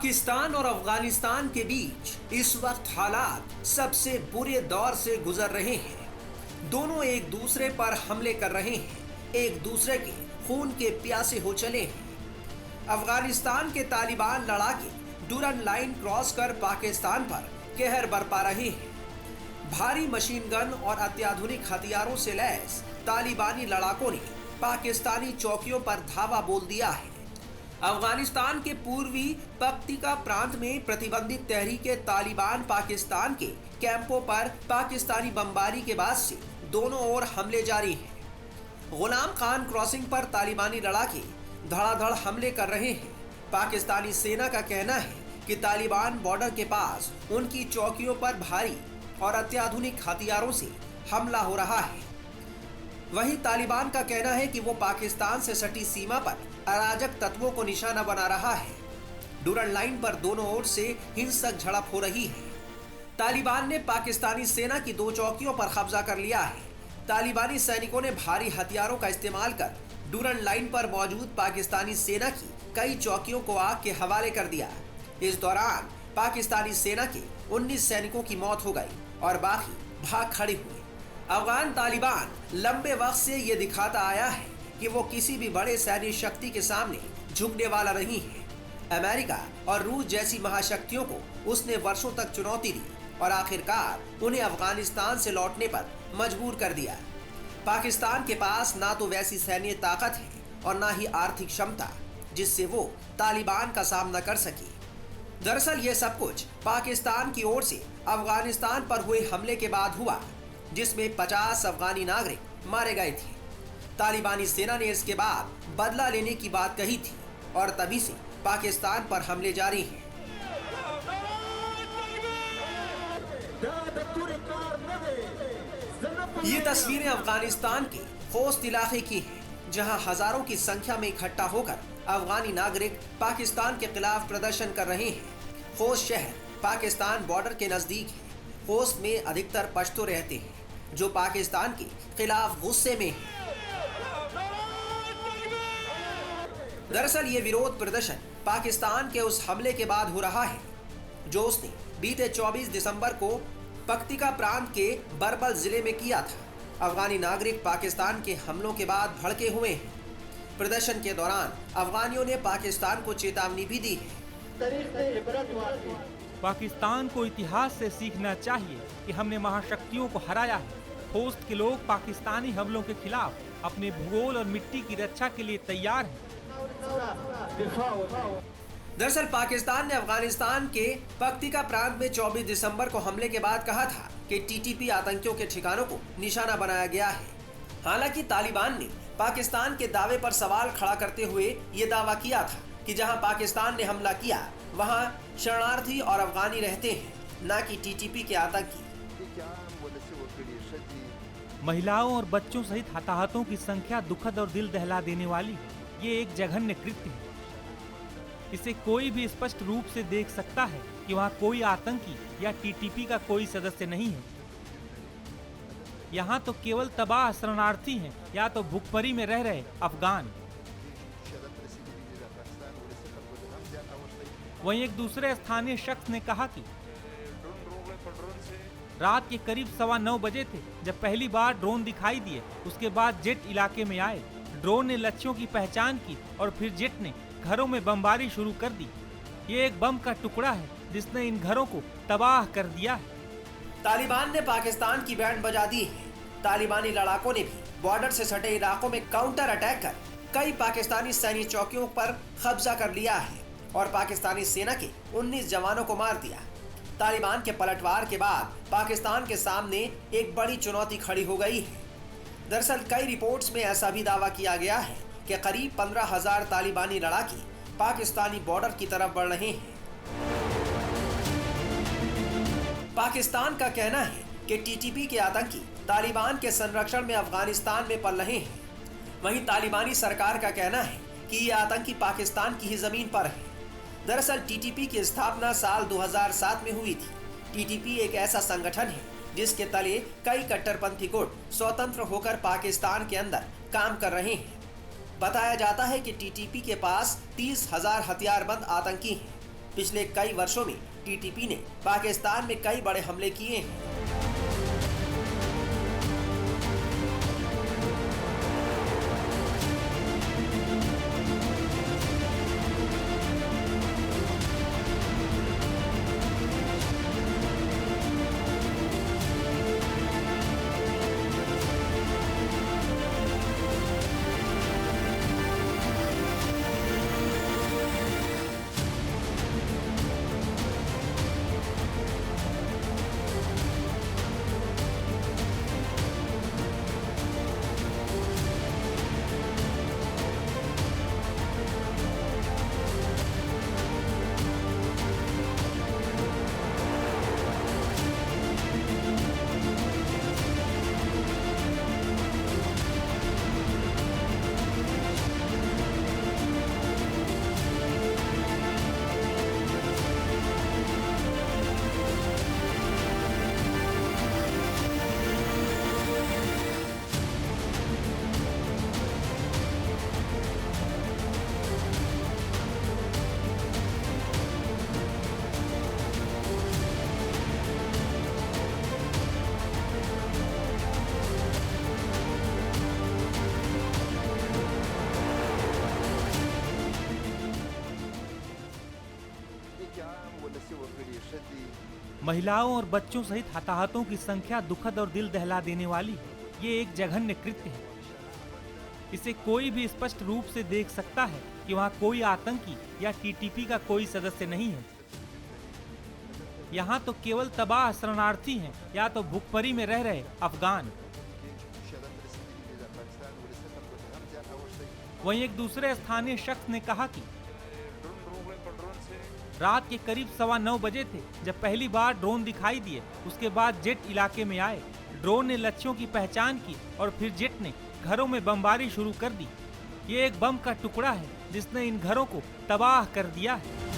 पाकिस्तान और अफगानिस्तान के बीच इस वक्त हालात सबसे बुरे दौर से गुजर रहे हैं। दोनों एक दूसरे पर हमले कर रहे हैं, एक दूसरे के खून के प्यासे हो चले हैं। अफगानिस्तान के तालिबान लड़ाके डूरन लाइन क्रॉस कर पाकिस्तान पर कहर बरपा रहे हैं। भारी मशीन गन और अत्याधुनिक हथियारों से लैस तालिबानी लड़ाकों ने पाकिस्तानी चौकियों पर धावा बोल दिया है। अफगानिस्तान के पूर्वी पक्तिका प्रांत में प्रतिबंधित तहरीके तालिबान पाकिस्तान के कैंपों पर पाकिस्तानी बमबारी के बाद से दोनों ओर हमले जारी हैं। गुलाम खान क्रॉसिंग पर तालिबानी लड़ाके धड़ाधड़ हमले कर रहे हैं। पाकिस्तानी सेना का कहना है कि तालिबान बॉर्डर के पास उनकी चौकियों पर भारी और अत्याधुनिक हथियारों से हमला हो रहा है। वहीं तालिबान का कहना है कि वो पाकिस्तान से सटी सीमा पर अराजक तत्वों को निशाना बना रहा है। डूरन लाइन पर दोनों ओर से हिंसक झड़प हो रही है। तालिबान ने पाकिस्तानी सेना की 2 चौकियों पर कब्जा कर लिया है। तालिबानी सैनिकों ने भारी हथियारों का इस्तेमाल कर डूरन लाइन पर मौजूद पाकिस्तानी सेना की कई चौकियों को आग के हवाले कर दिया। इस दौरान पाकिस्तानी सेना के 19 सैनिकों की मौत हो गई और बाकी भाग खड़े हुए। अफगान तालिबान लंबे वक्त से ये दिखाता आया है कि वो किसी भी बड़े सैन्य शक्ति के सामने झुकने वाला नहीं है। अमेरिका और रूस जैसी महाशक्तियों को उसने वर्षों तक चुनौती दी और आखिरकार उन्हें अफगानिस्तान से लौटने पर मजबूर कर दिया। पाकिस्तान के पास ना तो वैसी सैन्य ताकत है और ना ही आर्थिक क्षमता जिससे वो तालिबान का सामना कर सके। दरअसल ये सब कुछ पाकिस्तान की ओर से अफगानिस्तान पर हुए हमले के बाद हुआ, जिसमें 50 अफगानी नागरिक मारे गए थे। तालिबानी सेना ने इसके बाद बदला लेने की बात कही थी और तभी से पाकिस्तान पर हमले जारी हैं। ये तस्वीरें अफगानिस्तान के खोस्त इलाके की हैं, जहां हजारों की संख्या में इकट्ठा होकर अफगानी नागरिक पाकिस्तान के खिलाफ प्रदर्शन कर रहे हैं। खोस्त शहर पाकिस्तान बॉर्डर के नजदीक है। खोस्त में अधिकतर पश्तो रहते हैं जो पाकिस्तान के खिलाफ गुस्से में हैं। दरअसल ये विरोध प्रदर्शन पाकिस्तान के उस हमले के बाद हो रहा है जो उसने बीते 24 दिसंबर को पक्तिका प्रांत के बरबल जिले में किया था। अफगानी नागरिक पाकिस्तान के हमलों के बाद भड़के हुए हैं। प्रदर्शन के दौरान अफगानियों ने पाकिस्तान को चेतावनी भी दी है। पाकिस्तान को इतिहास से सीखना चाहिए कि हमने महाशक्तियों को हराया है। खोस्त के लोग पाकिस्तानी हमलों के खिलाफ अपने भूगोल और मिट्टी की रक्षा के लिए तैयार हैं। दरअसल पाकिस्तान ने अफगानिस्तान के पक्तिका प्रांत में 24 दिसंबर को हमले के बाद कहा था कि टीटीपी आतंकियों के ठिकानों को निशाना बनाया गया है। हालांकि तालिबान ने पाकिस्तान के दावे पर सवाल खड़ा करते हुए ये दावा किया था कि जहां पाकिस्तान ने हमला किया वहां शरणार्थी और अफगानी रहते हैं, न कि टीटीपी के आतंकी। महिलाओं और बच्चों सहित हताहतों की संख्या दुखद और दिल दहला देने वाली है। ये एक जघन्य कृत्य है। इसे कोई भी स्पष्ट रूप से देख सकता है कि वहाँ कोई आतंकी या टीटीपी का कोई सदस्य नहीं है। यहाँ तो केवल तबाह शरणार्थी हैं या तो भूखमरी में रह रहे अफगान। वहीं एक दूसरे स्थानीय शख्स ने कहा कि रात के करीब 9:15 बजे थे जब पहली बार ड्रोन दिखाई दिए। उसके बाद जेट इलाके में आए। ड्रोन ने लक्ष्यों की पहचान की और फिर जेट ने घरों में बमबारी शुरू कर दी। ये एक बम का टुकड़ा है जिसने इन घरों को तबाह कर दिया है। तालिबान ने पाकिस्तान की बैंड बजा दी है। तालिबानी लड़ाकों ने भी बॉर्डर से सटे इलाकों में काउंटर अटैक कर कई पाकिस्तानी सैन्य चौकियों पर कब्जा कर लिया है और पाकिस्तानी सेना के 19 जवानों को मार दिया। तालिबान के पलटवार के बाद पाकिस्तान के सामने एक बड़ी चुनौती खड़ी हो गई है। दरअसल कई रिपोर्ट्स में ऐसा भी दावा किया गया है कि करीब 15,000 तालिबानी लड़ाके पाकिस्तानी बॉर्डर की तरफ बढ़ रहे हैं। पाकिस्तान का कहना है कि टीटीपी के आतंकी तालिबान के संरक्षण में अफगानिस्तान में पल रहे हैं। वहीं तालिबानी सरकार का कहना है कि ये आतंकी पाकिस्तान की ही जमीन पर है। दरअसल टीटीपी की स्थापना साल 2007 में हुई थी। टीटीपी एक ऐसा संगठन है जिसके तले कई कट्टरपंथी गुट स्वतंत्र होकर पाकिस्तान के अंदर काम कर रहे हैं। बताया जाता है कि टीटीपी के पास 30,000 हथियारबंद आतंकी हैं। पिछले कई वर्षों में टीटीपी ने पाकिस्तान में कई बड़े हमले किए हैं। महिलाओं और बच्चों सहित हताहतों की संख्या दुखद और दिल दहला देने वाली है। ये एक जघन्य कृत्य है। इसे कोई भी स्पष्ट रूप से देख सकता है कि वहाँ कोई आतंकी या टीटीपी का कोई सदस्य नहीं है। यहाँ तो केवल तबाह शरणार्थी हैं या तो भूखमरी में रह रहे अफगान। वहीं एक दूसरे स्थानीय शख्स ने कहा कि रात के करीब 9:15 बजे थे जब पहली बार ड्रोन दिखाई दिए। उसके बाद जेट इलाके में आए। ड्रोन ने लक्ष्यों की पहचान की और फिर जेट ने घरों में बमबारी शुरू कर दी। ये एक बम का टुकड़ा है जिसने इन घरों को तबाह कर दिया है।